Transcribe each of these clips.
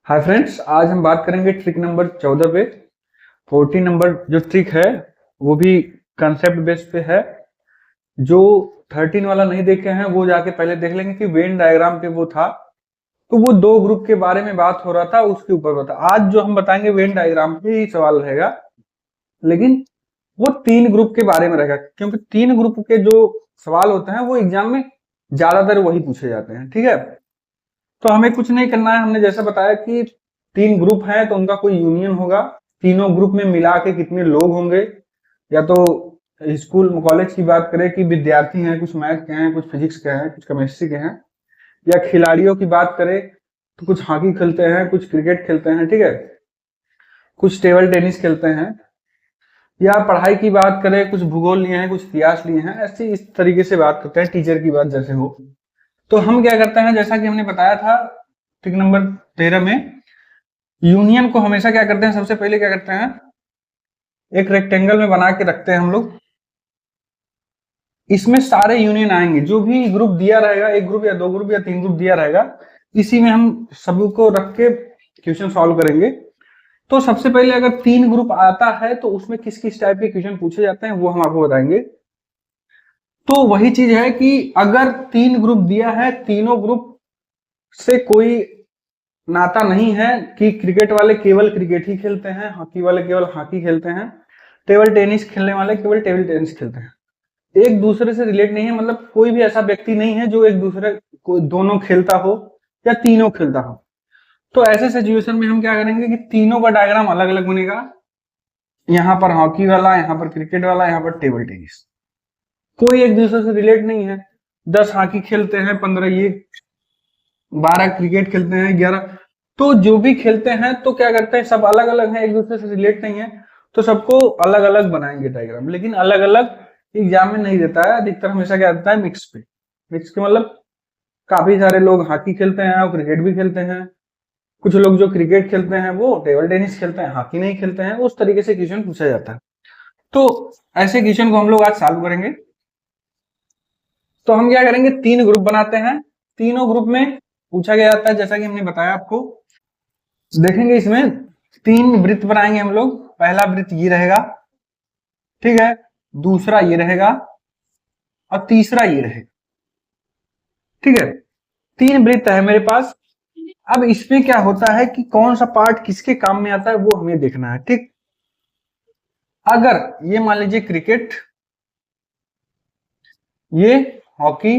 Hi friends, आज हम बात करेंगे ट्रिक नंबर 14 पे। 14 नंबर जो ट्रिक है वो भी कंसेप्ट बेस पे है। जो 13 वाला नहीं देखे हैं वो जाके पहले देख लेंगे कि वेन डायग्राम पे वो था, तो वो दो ग्रुप के बारे में बात हो रहा था, उसके ऊपर बता। आज जो हम बताएंगे वेन डायग्राम पे ही सवाल रहेगा, लेकिन वो तीन ग्रुप के बारे में रहेगा, क्योंकि तीन ग्रुप के जो सवाल होते हैं वो एग्जाम में ज्यादातर वही पूछे जाते हैं। ठीक है, तो हमें कुछ नहीं करना है। हमने जैसा बताया कि तीन ग्रुप हैं तो उनका कोई यूनियन होगा। तीनों ग्रुप में मिला के कितने लोग होंगे, या तो स्कूल कॉलेज की बात करें कि विद्यार्थी हैं, कुछ मैथ के हैं, कुछ फिजिक्स के हैं, कुछ केमिस्ट्री के हैं, या खिलाड़ियों की बात करें तो कुछ हॉकी खेलते हैं, कुछ क्रिकेट खेलते हैं, ठीक है, कुछ टेबल टेनिस खेलते हैं, या पढ़ाई की बात करें कुछ भूगोल लिए हैं, कुछ इतिहास लिए हैं। ऐसे इस तरीके से बात करते हैं, टीचर की बात जैसे हो। तो हम क्या करते हैं, जैसा कि हमने बताया था ट्रिक नंबर 13 में, यूनियन को हमेशा क्या करते हैं, सबसे पहले क्या करते हैं, एक रेक्टेंगल में बना के रखते हैं हम लोग। इसमें सारे यूनियन आएंगे, जो भी ग्रुप दिया रहेगा, एक ग्रुप या दो ग्रुप या तीन ग्रुप दिया रहेगा, इसी में हम सभी को रख के क्वेश्चन सॉल्व करेंगे। तो सबसे पहले अगर तीन ग्रुप आता है तो उसमें किस किस टाइप के क्वेश्चन पूछे जाते हैं वो हम आपको बताएंगे। तो वही चीज है कि अगर तीन ग्रुप दिया है, तीनों ग्रुप से कोई नाता नहीं है कि क्रिकेट वाले केवल क्रिकेट ही खेलते हैं, हॉकी वाले केवल हॉकी खेलते हैं, टेबल टेनिस खेलने वाले केवल टेबल टेनिस खेलते हैं, एक दूसरे से रिलेट नहीं है, मतलब कोई भी ऐसा व्यक्ति नहीं है जो एक दूसरे को दोनों खेलता हो या तीनों खेलता हो। तो ऐसे सिचुएशन में हम क्या करेंगे कि तीनों का डायग्राम अलग अलग बनेगा। यहाँ पर हॉकी वाला, यहाँ पर क्रिकेट वाला, यहाँ पर टेबल टेनिस, कोई एक दूसरे से रिलेट नहीं है। 10 हॉकी खेलते हैं, 15 ये, 12 क्रिकेट खेलते हैं, 11, तो जो भी खेलते हैं तो क्या करते हैं, सब अलग अलग हैं, एक दूसरे से रिलेट नहीं है, तो सबको अलग अलग बनाएंगे डायग्राम। लेकिन अलग अलग एग्जाम में नहीं देता है, अधिकतर हमेशा क्या देता है, मिक्स पे। मिक्स के मतलब काफी सारे लोग हॉकी खेलते हैं और क्रिकेट भी खेलते हैं, कुछ लोग जो क्रिकेट खेलते हैं वो टेबल टेनिस खेलते हैं, हॉकी नहीं खेलते हैं, उस तरीके से क्वेश्चन पूछा जाता है। तो ऐसे क्वेश्चन को हम लोग आज सॉल्व करेंगे। तो हम क्या करेंगे, तीन ग्रुप बनाते हैं, तीनों ग्रुप में पूछा गया जाता है, जैसा कि हमने बताया आपको। देखेंगे इसमें तीन वृत्त बनाएंगे हम लोग। पहला वृत्त ये रहेगा, ठीक है, दूसरा ये रहेगा और तीसरा ये रहेगा, ठीक है। तीन वृत्त है मेरे पास। अब इसमें क्या होता है कि कौन सा पार्ट किसके काम में आता है वो हमें देखना है, ठीक। अगर ये मान लीजिए क्रिकेट, ये हॉकी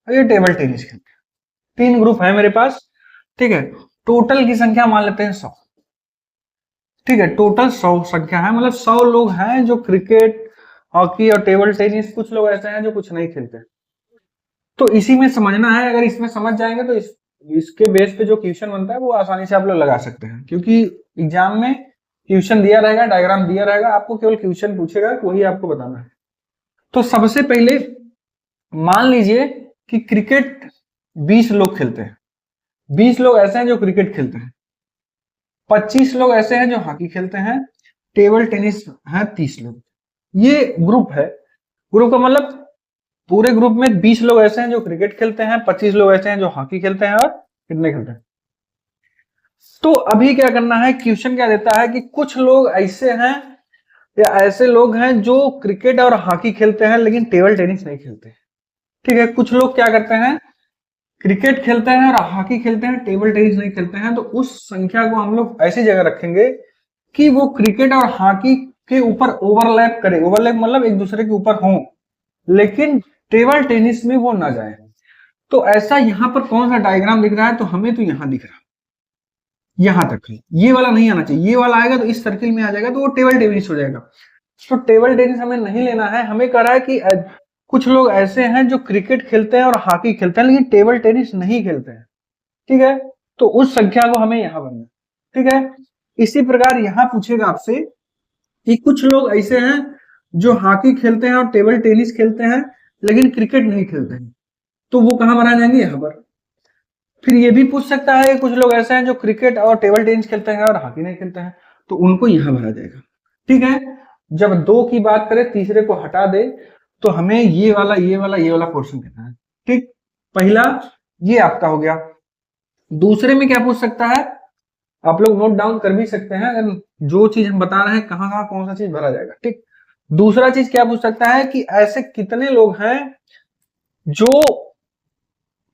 और ये टेबल टेनिस खेलते हैं, तीन ग्रुप है मेरे पास, ठीक है। टोटल की संख्या मान लेते हैं 100, ठीक है। टोटल 100 संख्या है, मतलब 100 लोग हैं जो क्रिकेट, हॉकी और टेबल टेनिस, कुछ लोग ऐसे हैं जो कुछ नहीं खेलते। तो इसी में समझना है, अगर इसमें समझ जाएंगे तो इसके बेस पे जो क्वेश्चन बनता है वो आसानी से आप लोग लगा सकते हैं, क्योंकि एग्जाम में क्वेश्चन दिया रहेगा, डायग्राम दिया रहेगा, आपको केवल क्वेश्चन पूछेगा, वही आपको बताना है। तो सबसे पहले मान लीजिए कि क्रिकेट 20 लोग खेलते हैं, 20 लोग ऐसे हैं जो क्रिकेट खेलते हैं, 25 लोग ऐसे हैं जो हॉकी खेलते हैं, टेबल टेनिस है 30 लोग। ये ग्रुप है। ग्रुप का मतलब पूरे ग्रुप में 20 लोग ऐसे हैं जो क्रिकेट खेलते हैं, 25 लोग ऐसे हैं जो हॉकी खेलते हैं, और कितने खेलते हैं। तो अभी क्या करना है, क्वेश्चन क्या देता है कि कुछ लोग ऐसे हैं या ऐसे लोग हैं जो क्रिकेट और हॉकी खेलते हैं लेकिन टेबल टेनिस नहीं खेलते, ठीक है। कुछ लोग क्या करते हैं, क्रिकेट खेलते हैं और हॉकी खेलते हैं, टेबल टेनिस नहीं खेलते हैं। तो उस संख्या को हम लोग ऐसी जगह रखेंगे कि वो क्रिकेट और हॉकी के ऊपर ओवरलैप करे। ओवरलैप मतलब एक दूसरे के ऊपर हो, लेकिन टेबल टेनिस में वो ना जाए। तो ऐसा यहाँ पर कौन सा डायग्राम दिख रहा है, तो हमें तो यहाँ दिख रहा है, यहां तक है। ये वाला नहीं आना चाहिए, ये वाला आएगा तो इस सर्किल में आ जाएगा, तो वो टेबल टेनिस हो जाएगा। तो टेबल टेनिस हमें नहीं लेना है, हमें कह रहा है कि कुछ लोग ऐसे हैं जो क्रिकेट खेलते हैं और हॉकी खेलते हैं लेकिन टेबल टेनिस नहीं खेलते हैं, ठीक है। तो उस संख्या को हमें यहां बनना, ठीक है। इसी प्रकार यहां पूछेगा आपसे कि कुछ लोग ऐसे हैं जो हॉकी खेलते हैं और टेबल टेनिस खेलते हैं लेकिन क्रिकेट नहीं खेलते हैं, तो वो कहां बनाए जाएंगे, यहां पर। फिर ये भी पूछ सकता है कुछ लोग ऐसे हैं जो क्रिकेट और टेबल टेनिस खेलते हैं और हॉकी नहीं खेलते हैं, तो उनको यहां भरा जाएगा, ठीक है। जब दो की बात करें, तीसरे को हटा दे, तो हमें ये वाला ये वाला ये वाला क्वेश्चन देना है, ठीक। पहला ये आपका हो गया। दूसरे में क्या पूछ सकता है, आप लोग नोट डाउन कर भी सकते हैं, अगर जो चीज हम बता रहे हैं कहाँ कहाँ कौन सा चीज भरा जाएगा। ठीक, दूसरा चीज क्या पूछ सकता है कि ऐसे कितने लोग हैं जो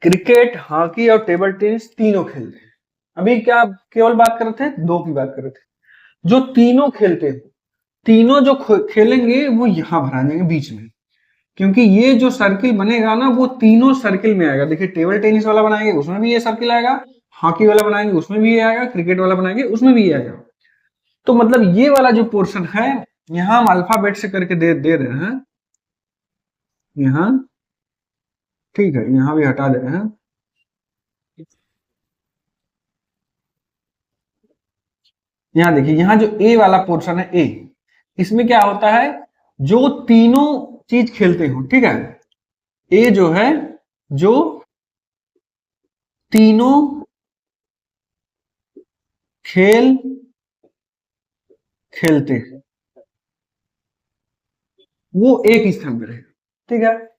क्रिकेट, हॉकी और टेबल टेनिस तीनों खेलते हैं। अभी क्या केवल बात कर रहे थे, दो की बात कर रहे थे। जो तीनों खेलते हैं, तीनों जो खेलेंगे वो यहां भरा जाएंगे बीच में, क्योंकि ये जो सर्किल बनेगा ना वो तीनों सर्किल में आएगा। देखिए टेबल टेनिस वाला बनाएंगे उसमें भी ये सर्किल आएगा, हॉकी वाला बनाएंगे उसमें भी ये आएगा, क्रिकेट वाला बनाएंगे उसमें भी ये आएगा। तो मतलब ये वाला जो पोर्शन है यहाँ हम अल्फाबेट से करके दे रहे हैं यहाँ, ठीक है, यहाँ भी हटा दे रहे हैं। यहाँ देखिए, यहाँ जो ए वाला पोर्शन है, ए, इसमें क्या होता है, जो तीनों चीज खेलते हो, ठीक है, ए जो है जो तीनों खेल खेलते हैं वो एक स्थान पर रहेगा। ठीक है,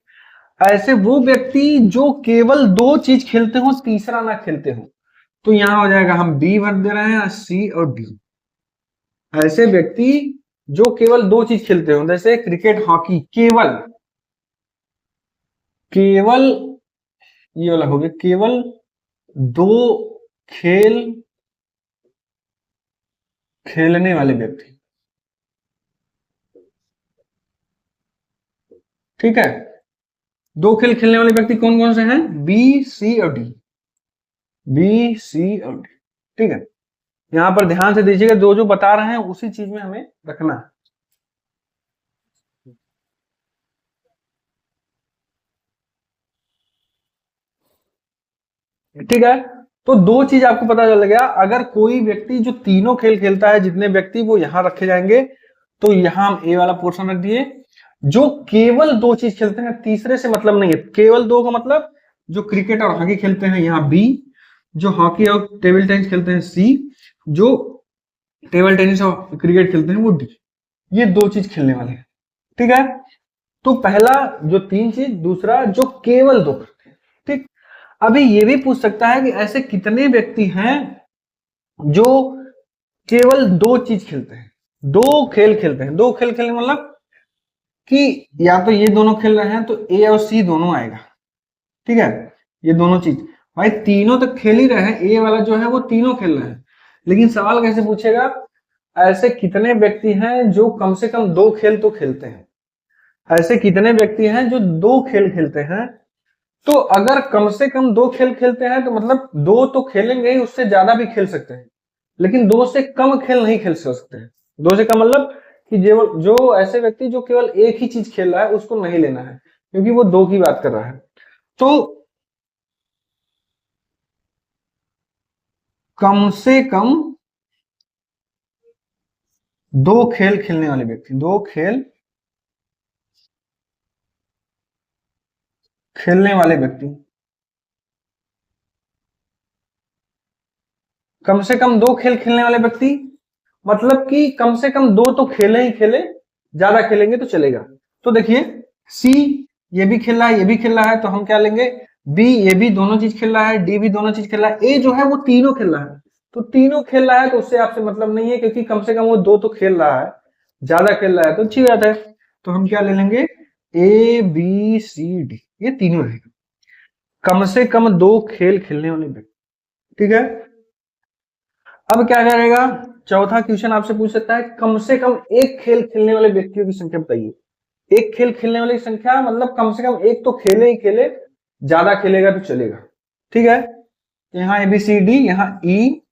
ऐसे वो व्यक्ति जो केवल दो चीज खेलते हो तीसरा ना खेलते हो, तो यहां हो जाएगा, हम बी भर दे रहे हैं, सी और डी। ऐसे व्यक्ति जो केवल दो चीज खेलते हो, जैसे क्रिकेट, हॉकी, केवल केवल ये वाला हो गया, केवल दो खेल खेलने वाले व्यक्ति। ठीक है, दो खेल खेलने वाले व्यक्ति कौन कौन से हैं, बी, सी और डी, बी, सी और डी। ठीक है, यहां पर ध्यान से दीजिएगा, जो जो बता रहे हैं उसी चीज में हमें रखना है। ठीक है, तो दो चीज आपको पता चल गया। अगर कोई व्यक्ति जो तीनों खेल खेलता है, जितने व्यक्ति, वो यहां रखे जाएंगे, तो यहां हम ए वाला पोर्शन रख दिए। जो केवल दो चीज खेलते हैं, तीसरे से मतलब नहीं है, केवल दो का मतलब जो क्रिकेट और हॉकी खेलते हैं यहाँ बी, जो हॉकी और टेबल टेनिस खेलते हैं सी, जो टेबल टेनिस और क्रिकेट खेलते हैं वो डी। ये दो चीज खेलने वाले हैं। ठीक है, तो पहला जो तीन चीज, दूसरा जो केवल दो करते हैं। ठीक, अभी ये भी पूछ सकता है कि ऐसे कितने व्यक्ति हैं जो केवल दो चीज खेलते हैं, दो खेल खेलते हैं। दो खेल खेलने मतलब कि या तो ये दोनों खेल रहे हैं तो ए और सी दोनों आएगा। ठीक है, ये दोनों चीज, भाई तीनों तो खेल ही रहे हैं, ए वाला जो है वो तीनों खेल रहे हैं, लेकिन सवाल कैसे पूछेगा, ऐसे कितने व्यक्ति हैं जो कम से कम दो खेल तो खेलते हैं। ऐसे कितने व्यक्ति हैं जो दो खेल खेलते हैं, तो अगर कम से कम दो खेल खेलते हैं तो मतलब दो तो खेलेंगे ही, उससे ज्यादा भी खेल सकते हैं, लेकिन दो से कम खेल नहीं खेल सकते हैं। दो से कम मतलब कि जो ऐसे व्यक्ति जो केवल एक ही चीज खेल रहा है उसको नहीं लेना है, क्योंकि वो दो की बात कर रहा है। तो कम से कम दो खेल खेलने वाले व्यक्ति, दो खेल खेलने वाले व्यक्ति, कम से कम दो खेल खेलने वाले व्यक्ति मतलब कि कम से कम दो तो खेले ही खेले, ज्यादा खेलेंगे तो चलेगा। तो देखिए, सी ये भी खेल रहा है, ये भी खेल रहा है, तो हम क्या लेंगे, बी ये भी दोनों चीज खेल रहा है, डी भी दोनों चीज खेल रहा है, ए जो है वो तीनों खेल रहा है। तो तीनों खेल रहा है तो उससे आपसे मतलब नहीं है, क्योंकि कम से कम वो दो तो खेल रहा है, ज्यादा खेल रहा है तो अच्छी बात है। तो हम क्या ले लेंगे, ए बी सी डी, ये तीनों रहेगा, कम से कम दो खेल खेलने वाले व्यक्ति। ठीक है, अब क्या करेगा, चौथा क्वेश्चन आपसे पूछ सकता है, कम से कम एक खेल खेलने वाले व्यक्तियों की संख्या बताइए। एक खेल खेलने वाली संख्या मतलब कम से कम एक तो खेले ही खेले, ज्यादा खेलेगा तो चलेगा। ठीक है, यहाँ ABCD, यहाँ EFG,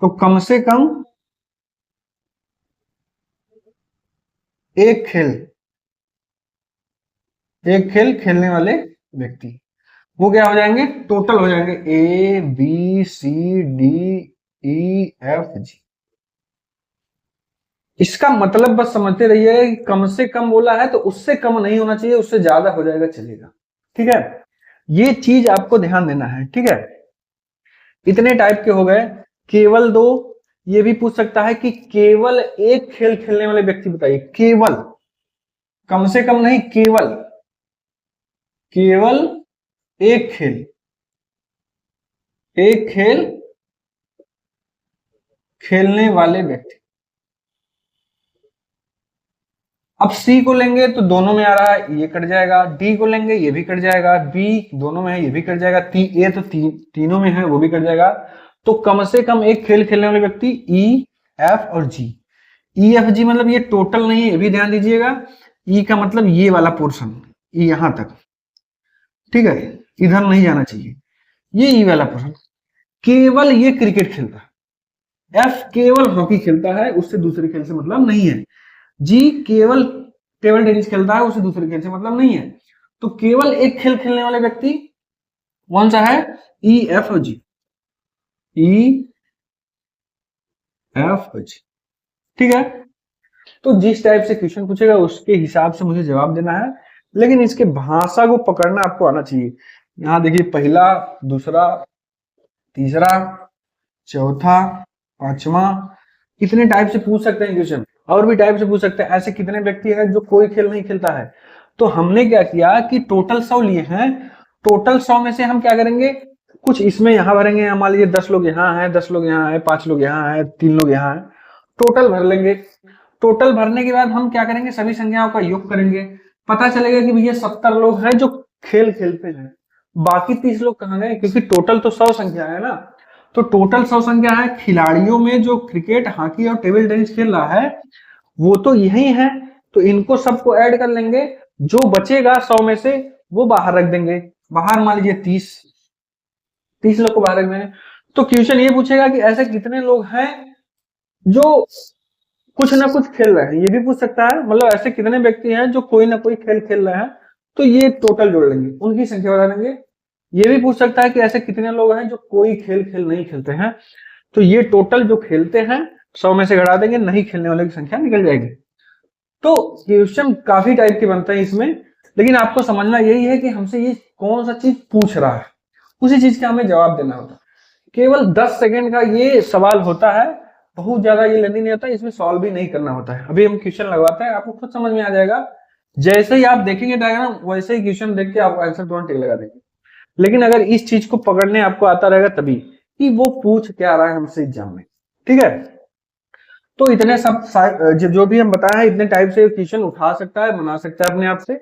तो कम से कम एक खेल खेलने वाले व्यक्ति, वो क्या हो जाएंगे, टोटल हो जाएंगे ABCDEFG। इसका मतलब बस समझते रहिए कि कम से कम बोला है तो उससे कम नहीं होना चाहिए, उससे ज्यादा हो जाएगा चलेगा। ठीक है, ये चीज आपको ध्यान देना है। ठीक है, इतने टाइप के हो गए, केवल दो, ये भी पूछ सकता है कि केवल एक खेल खेलने वाले व्यक्ति बताइए, केवल, कम से कम नहीं, केवल, केवल एक खेल खेलने वाले व्यक्ति। अब सी को लेंगे तो दोनों में आ रहा है, ये कट जाएगा। डी को लेंगे, ये भी कट जाएगा। बी दोनों में है, ये भी कट जाएगा। ए तो तीनों में है, वो भी कट जाएगा। तो कम से कम एक खेल खेलने वाले व्यक्ति ई, एफ और जी। ई एफ जी मतलब ये टोटल नहीं है, ये भी ध्यान दीजिएगा। ई का मतलब ये वाला पोर्शन, ई यहां तक, ठीक है, इधर नहीं जाना चाहिए, ये ई वाला पोर्शन। केवल ये क्रिकेट खेलता है। एफ केवल हॉकी खेलता है, उससे दूसरे खेल से मतलब नहीं है। जी केवल टेबल टेनिस खेलता है, उसे दूसरे खेल से मतलब नहीं है। तो केवल एक खेल खेलने वाले व्यक्ति कौन सा है? ई एफ और जी, ई एफ और जी, ठीक है। तो जिस टाइप से क्वेश्चन पूछेगा उसके हिसाब से मुझे जवाब देना है, लेकिन इसके भाषा को पकड़ना आपको आना चाहिए। यहां देखिए, पहला, दूसरा, तीसरा, चौथा, पांचवा, कितने टाइप से पूछ सकते हैं क्वेश्चन, और भी टाइप से पूछ सकते हैं। ऐसे कितने व्यक्ति हैं जो कोई खेल नहीं खेलता है? तो हमने क्या किया कि टोटल 100 लिए हैं। टोटल 100 में से हम क्या करेंगे, कुछ इसमें यहां भरेंगे। मान लीजिए 10 लोग यहाँ हैं, 10 लोग यहाँ हैं, 5 लोग यहाँ हैं, 3 लोग यहाँ हैं, टोटल भर लेंगे। टोटल भरने के बाद हम क्या करेंगे, सभी संख्याओं का योग करेंगे। पता चलेगा कि भैया 70 लोग हैं जो खेल खेलते हैं, बाकी 30 लोग कहाँ गए, क्योंकि टोटल तो 100 संख्या है ना। तो टोटल 100 संख्या है, खिलाड़ियों में जो क्रिकेट, हॉकी और टेबल टेनिस खेल रहा है वो तो यही है। तो इनको सबको ऐड कर लेंगे, जो बचेगा 100 में से वो बाहर रख देंगे। बाहर मान लीजिए 30 लोग को बाहर रख देंगे। तो क्वेश्चन ये पूछेगा कि ऐसे कितने लोग हैं जो कुछ ना कुछ खेल रहे हैं, ये भी पूछ सकता है। मतलब ऐसे कितने व्यक्ति हैं जो कोई ना कोई खेल खेल रहे हैं, तो ये टोटल जोड़ लेंगे, उनकी संख्या बता देंगे। ये भी पूछ सकता है कि ऐसे कितने लोग हैं जो कोई खेल नहीं खेलते हैं, तो ये टोटल जो खेलते हैं 100 में से घटा देंगे, नहीं खेलने वाले की संख्या निकल जाएगी। तो क्वेश्चन काफी टाइप के बनते हैं इसमें, लेकिन आपको समझना यही है कि हमसे ये कौन सा चीज पूछ रहा है, उसी चीज का हमें जवाब देना होता है। केवल 10 सेकेंड का ये सवाल होता है, बहुत ज्यादा ये लेनी नहीं होता, इसमें सॉल्व भी नहीं करना होता है। अभी हम क्वेश्चन लगवाते हैं, आपको खुद समझ में आ जाएगा। जैसे ही आप देखेंगे डायग्राम, वैसे ही क्वेश्चन देख के आप आंसर तुरंत टिक लगा देंगे। लेकिन अगर इस चीज को पकड़ने आपको आता रहेगा तभी, कि वो पूछ क्या रहा है हमसे एग्जाम में, ठीक है। तो इतने सब जो भी हम बताए हैं, इतने टाइप से क्वेश्चन उठा सकता है, बना सकता है अपने आप से।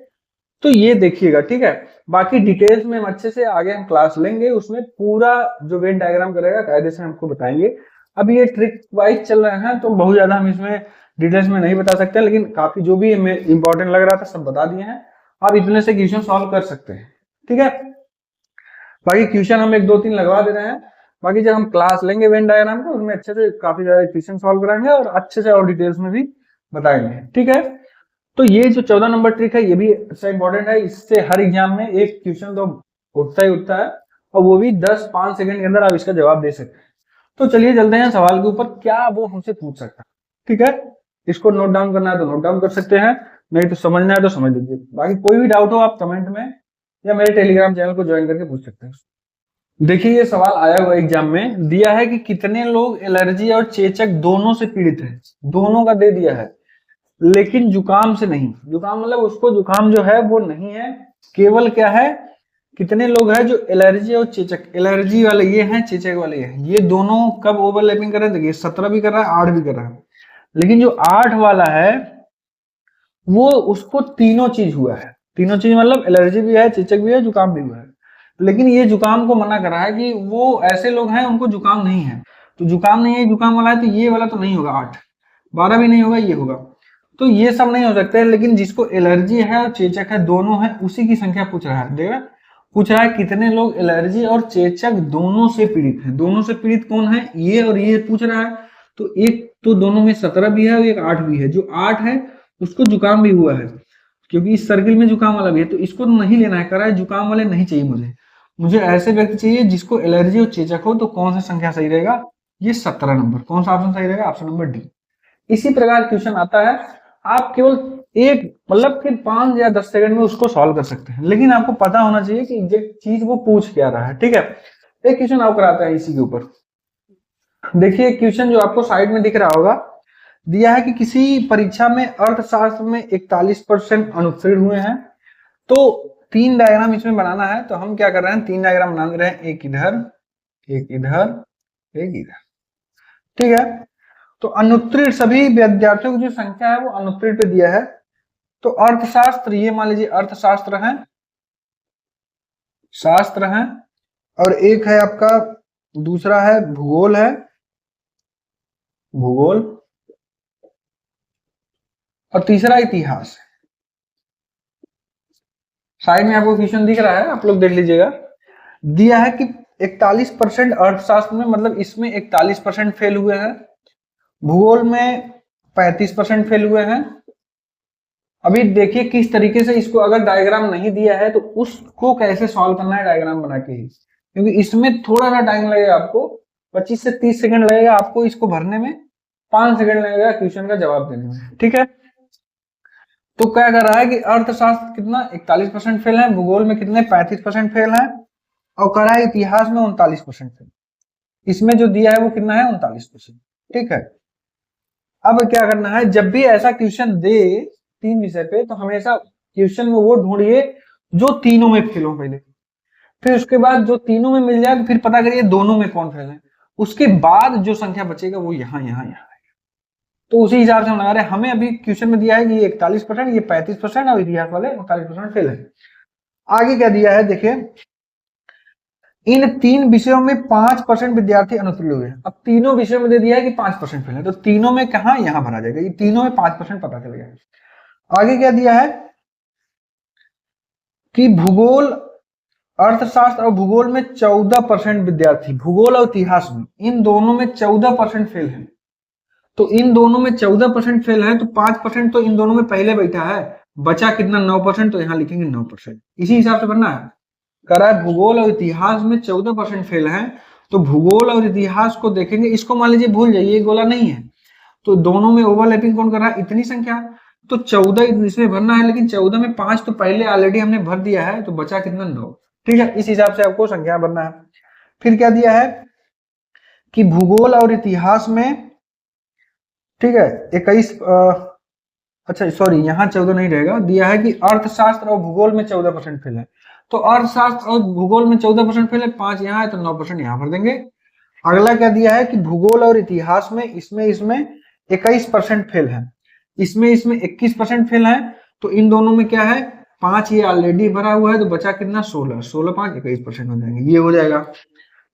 तो ये देखिएगा, ठीक है। बाकी डिटेल्स में हम अच्छे से आगे हम क्लास लेंगे, उसमें पूरा जो वेन डायग्राम करेगा कायदे से हमको बताएंगे। अब ये ट्रिक वाइज चल रहे हैं, तो बहुत ज्यादा हम इसमें डिटेल्स में नहीं बता सकते, लेकिन काफी जो भी इंपॉर्टेंट लग रहा था सब बता दिए हैं। आप इतने से क्वेश्चन सॉल्व कर सकते हैं, ठीक है। बाकी क्वेश्चन हम 1 2 3 लगवा दे रहे हैं। बाकी जब हम क्लास लेंगे वेन डायग्राम का, उसमें अच्छे से काफी ज्यादा क्वेश्चन सॉल्व कराएंगे और अच्छे से और डिटेल्स में भी बताएंगे, ठीक है। तो ये जो 14 नंबर ट्रिक है, ये भी अच्छा इंपॉर्टेंट है। इससे हर एग्जाम में एक क्वेश्चन तो उठता ही उठता है, और वो भी 10-5 सेकंड के अंदर आप इसका जवाब दे सकते हैं। तो चलिए चलते हैं सवाल के ऊपर, क्या वो हमसे पूछ सकता है, ठीक है। इसको नोट डाउन करना है तो नोट डाउन कर सकते हैं, नहीं तो समझना है तो समझ लीजिए। बाकी कोई भी डाउट हो आप कमेंट में या मेरे टेलीग्राम चैनल को ज्वाइन करके पूछ सकते हैं। देखिए, ये सवाल आया हुआ एग्जाम में, दिया है कि कितने लोग एलर्जी और चेचक दोनों से पीड़ित हैं। दोनों का दे दिया है, लेकिन जुकाम से नहीं। जुकाम मतलब उसको जुकाम जो है वो नहीं है, केवल क्या है, कितने लोग हैं जो एलर्जी और चेचक, एलर्जी वाले ये हैं, चेचक वाले ये हैं। ये दोनों कब ओवरलैपिंग कर रहे हैं, देखिए 17 भी कर रहा है, 8 भी कर रहा है। लेकिन जो 8 वाला है वो, उसको तीनों चीज हुआ है। तीनों चीज मतलब एलर्जी भी है, चेचक भी है, जुकाम भी हुआ है। लेकिन ये जुकाम को मना कर रहा है कि वो ऐसे लोग हैं उनको जुकाम नहीं है। तो जुकाम नहीं है, जुकाम वाला है, तो ये वाला तो नहीं होगा। 8 12 भी नहीं होगा, ये होगा। तो ये सब नहीं हो सकते, लेकिन जिसको एलर्जी है और चेचक है, दोनों है, उसी की संख्या पूछ रहा है। देखा, पूछ रहा है कितने लोग एलर्जी और चेचक दोनों से पीड़ित हैं। दोनों से पीड़ित कौन है, ये और ये पूछ रहा है। तो एक तो दोनों में 17 भी है और एक 8 भी है। जो 8 है उसको जुकाम भी हुआ है, क्योंकि इस सर्किल में जुकाम वाला भी है, तो इसको नहीं लेना है। कह रहा है जुकाम वाले नहीं चाहिए मुझे, मुझे ऐसे व्यक्ति चाहिए जिसको एलर्जी और चेचक हो। तो कौन सा संख्या सही रहेगा, ये 17 नंबर। कौन सा ऑप्शन सही रहेगा, ऑप्शन नंबर डी। इसी प्रकार क्वेश्चन आता है, आप केवल एक मतलब कि 5 या 10 सेकंड में उसको सॉल्व कर सकते हैं, लेकिन आपको पता होना चाहिए कि एग्जैक्ट चीज वो पूछ क्या रहा है, ठीक है। एक क्वेश्चन और कराता है इसी के ऊपर। देखिए क्वेश्चन जो आपको साइड में दिख रहा होगा, दिया है कि किसी परीक्षा में अर्थशास्त्र में 41% अनुत्तीर्ण हुए हैं। तो 3 डायग्राम इसमें बनाना है, तो हम क्या कर रहे हैं, 3 डायग्राम बना रहे हैं, एक इधर, एक इधर, एक इधर, ठीक है। तो अनुत्तीर्ण सभी विद्यार्थियों की जो संख्या है वो अनुत्तीर्ण पे दिया है। तो अर्थशास्त्र, ये मान लीजिए अर्थशास्त्र है, शास्त्र है, और एक है आपका दूसरा है भूगोल है, भूगोल, और तीसरा इतिहास है। साइड में आपको क्वेश्चन दिख रहा है, आप लोग देख लीजिएगा। दिया है कि 41% अर्थशास्त्र में, मतलब इसमें 41% फेल हुए हैं, भूगोल में 35% फेल हुए हैं। अभी देखिए किस तरीके से इसको, अगर डायग्राम नहीं दिया है तो उसको कैसे सॉल्व करना है डायग्राम बना के ही, क्योंकि इसमें थोड़ा सा टाइम लगेगा आपको, 25 से 30 सेकंड लगेगा आपको इसको भरने में, 5 सेकंड लगेगा क्वेश्चन का जवाब देने में। ठीक है, तो क्या कर रहा है कि अर्थशास्त्र कितना 41% फेल है, भूगोल में कितने 35% फेल है, और कह रहा है इतिहास में 39% फेल। इसमें जो दिया है वो कितना है 39%। ठीक है, अब क्या करना है, जब भी ऐसा क्वेश्चन दे 3 विषय पे तो हमेशा क्वेश्चन में वो ढूंढिए जो तीनों में फेल हो पहले, फिर उसके बाद जो तीनों में मिल जाए तो फिर पता करिए दोनों में कौन फेल है, उसके बाद जो संख्या बचेगा वो यहाँ यहाँ यहाँ। तो उसी हिसाब से हम लगा रहे हैं। हमें अभी क्वेश्चन में दिया है कि ये 41%, ये 35% और इतिहास वाले 39% फेल है। आगे क्या दिया है देखिए, इन 3 विषयों में 5% विद्यार्थी अनुत्तीर्ण हुए। अब तीनों विषयों में दे दिया है कि 5% फेल है, तो तीनों में कहा यहां भरा जाएगा, ये तीनों में 5% पता चलेगा। आगे क्या दिया है कि भूगोल, अर्थशास्त्र और भूगोल में 14% विद्यार्थी, भूगोल और इतिहास में इन दोनों में 14% फेल है। तो इन दोनों में 14% फेल है, तो 5% तो इन दोनों में पहले बैठा है, बचा कितना 9%, तो यहां लिखेंगे 9%। इसी हिसाब से बनना है। कह रहा है भूगोल और इतिहास में 14% फेल है, तो भूगोल और इतिहास को देखेंगे, इसको मान लीजिए भूल जाइए, गोला नहीं है, तो दोनों में ओवरलैपिंग कौन कर रहा है, इतनी संख्या, तो 14 इसमें भरना है, लेकिन 14 में 5 तो पहले ऑलरेडी हमने भर दिया है, तो बचा कितना 9। ठीक है, इस हिसाब से आपको संख्या भरना है। फिर क्या दिया है कि भूगोल और इतिहास में, ठीक है, 21, अच्छा सॉरी यहाँ 14 नहीं रहेगा, दिया है कि अर्थशास्त्र और भूगोल में 14% फेल है, तो अर्थशास्त्र और भूगोल में 14% फेल है, 5 यहाँ है तो 9% यहाँ भर देंगे। अगला क्या दिया है कि भूगोल और इतिहास में इसमें 21% फेल है, इसमें 21% फेल है, तो इन दोनों में क्या है 5 ये ऑलरेडी भरा हुआ है, तो बचा कितना 16, 16 5 21% हो जाएंगे, ये हो जाएगा।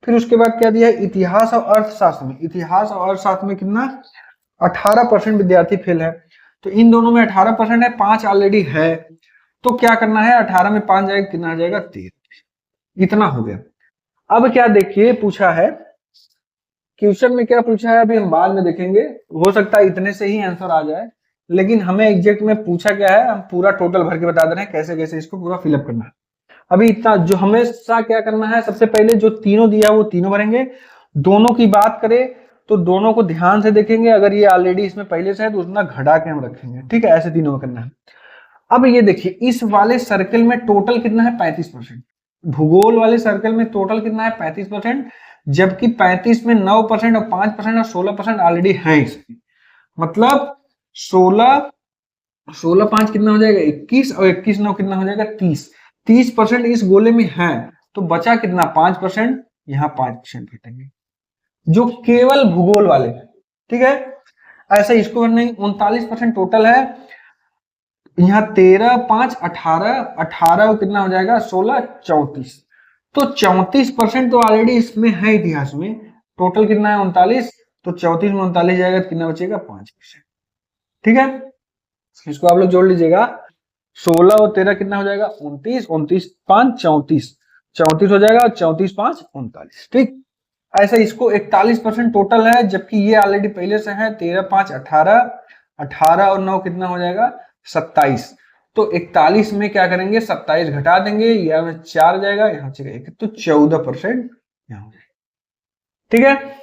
फिर उसके बाद क्या दिया है, इतिहास और अर्थशास्त्र में, इतिहास और अर्थशास्त्र में कितना 18% विद्यार्थी फेल है, तो इन दोनों में 18% है, 5 ऑलरेडी है, तो क्या करना है 18 में 5 जाएगा, कितना आ जाएगा 13, इतना हो गया। अब क्या देखिए पूछा है क्वेश्चन में, क्या पूछा है अभी हम बाद में देखेंगे, हो सकता है इतने से ही आंसर आ जाए, लेकिन हमें एग्जैक्ट में पूछा क्या है हम पूरा टोटल भर के बता दे रहे हैं कैसे कैसे इसको पूरा फिलअप करना है। अभी इतना जो हमेशा क्या करना है, सबसे पहले जो तीनों दिया वो तीनों भरेंगे। दोनों की बात करें तो दोनों को ध्यान से देखेंगे, अगर ये ऑलरेडी इसमें पहले से है तो उतना घटा के हम रखेंगे। ठीक है, ऐसे तीनों में करना है। अब ये देखिए इस वाले सर्कल में टोटल कितना है 35%, भूगोल वाले सर्कल में टोटल कितना है 35%, जबकि 35 में 9% और 5% और 16% ऑलरेडी है इसमें, मतलब 16 16 5 कितना हो जाएगा 21, और 21 9 कितना हो जाएगा 30, 30% इस गोले में है, तो बचा कितना 5%, यहाँ 5% घटेंगे जो केवल भूगोल वाले हैं। ठीक है, ऐसे इसको नहीं, 39% टोटल है, यहाँ 13 5 18, 18 कितना हो जाएगा 16 34, तो 34% तो ऑलरेडी इसमें है इतिहास में, टोटल कितना है 39, तो 34 में 39 जाएगा तो कितना बचेगा 5%। ठीक है, इसको आप लोग जोड़ लीजिएगा, 16 और 13 कितना हो जाएगा 29, 29 5 34, 34 हो जाएगा, 34 5 39। ठीक, ऐसा इसको 41% टोटल है, जबकि ये ऑलरेडी पहले से है 13 5 18, 18 और 9 कितना हो जाएगा 27, तो 41 में क्या करेंगे 27 घटा देंगे, यहाँ 4 जाएगा, यहाँ से 1, तो 14% यहाँ हो जाएगा। ठीक है,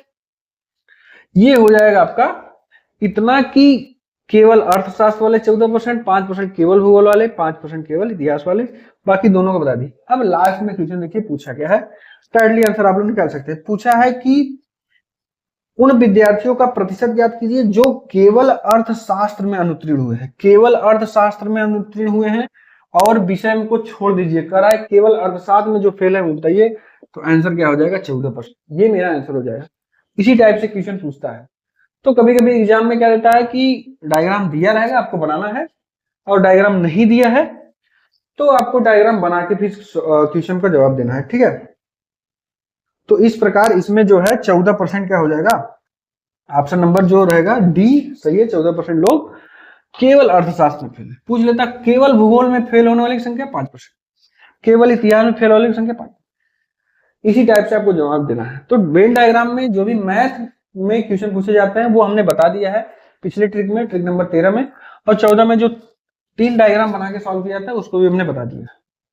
ये हो जाएगा आपका इतना कि केवल अर्थशास्त्र वाले 14%, 5% केवल भूगोल वाले, 5% केवल इतिहास वाले, बाकी दोनों को बता दी। अब लास्ट में क्वेश्चन देखिए पूछा क्या है, टाइटली आंसर आप लोग निकाल सकते हैं। पूछा है कि उन विद्यार्थियों का प्रतिशत ज्ञात कीजिए जो केवल अर्थशास्त्र में अनुत्तीर्ण हुए हैं, केवल अर्थशास्त्र में अनुत्तीर्ण हुए हैं, और विषय को छोड़ दीजिए, कह रहा है केवल अर्थशास्त्र में जो फेल है वो बताइए, तो आंसर क्या हो जाएगा 14%, ये मेरा आंसर हो जाएगा। इसी टाइप से क्वेश्चन पूछता है। तो कभी कभी एग्जाम में क्या रहता है कि डायग्राम दिया रहेगा, आपको बनाना है, और डायग्राम नहीं दिया है तो आपको डायग्राम बना के फिर क्वेश्चन का जवाब देना है। ठीक है, तो इस प्रकार इसमें जो है 14% क्या हो जाएगा, ऑप्शन नंबर जो रहेगा डी सही है। 14% लोग केवल अर्थशास्त्र में फेल है। पूछ लेता केवल भूगोल में फेल होने वाली संख्या 5%, केवल इतिहास में फेल होने वाली संख्या 5। इसी टाइप से आपको जवाब देना है। तो वेन डायग्राम में जो भी मैथ में क्वेश्चन पूछे जाते हैं वो हमने बता दिया है पिछले ट्रिक में, ट्रिक नंबर 13 में, और 14 में जो 3 डायग्राम बना के सॉल्व किया जाता है उसको भी हमने बता दिया।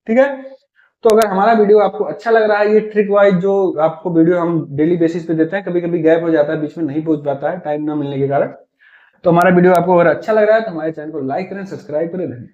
ठीक है, तो अगर हमारा वीडियो आपको अच्छा लग रहा है, ये ट्रिक वाइज जो आपको वीडियो हम डेली बेसिस पे देते हैं, कभी कभी गैप हो जाता है, बीच में नहीं पहुंच पाता है टाइम ना मिलने के कारण, तो हमारा वीडियो आपको अगर अच्छा लग रहा है तो हमारे चैनल को लाइक करें, सब्सक्राइब करें।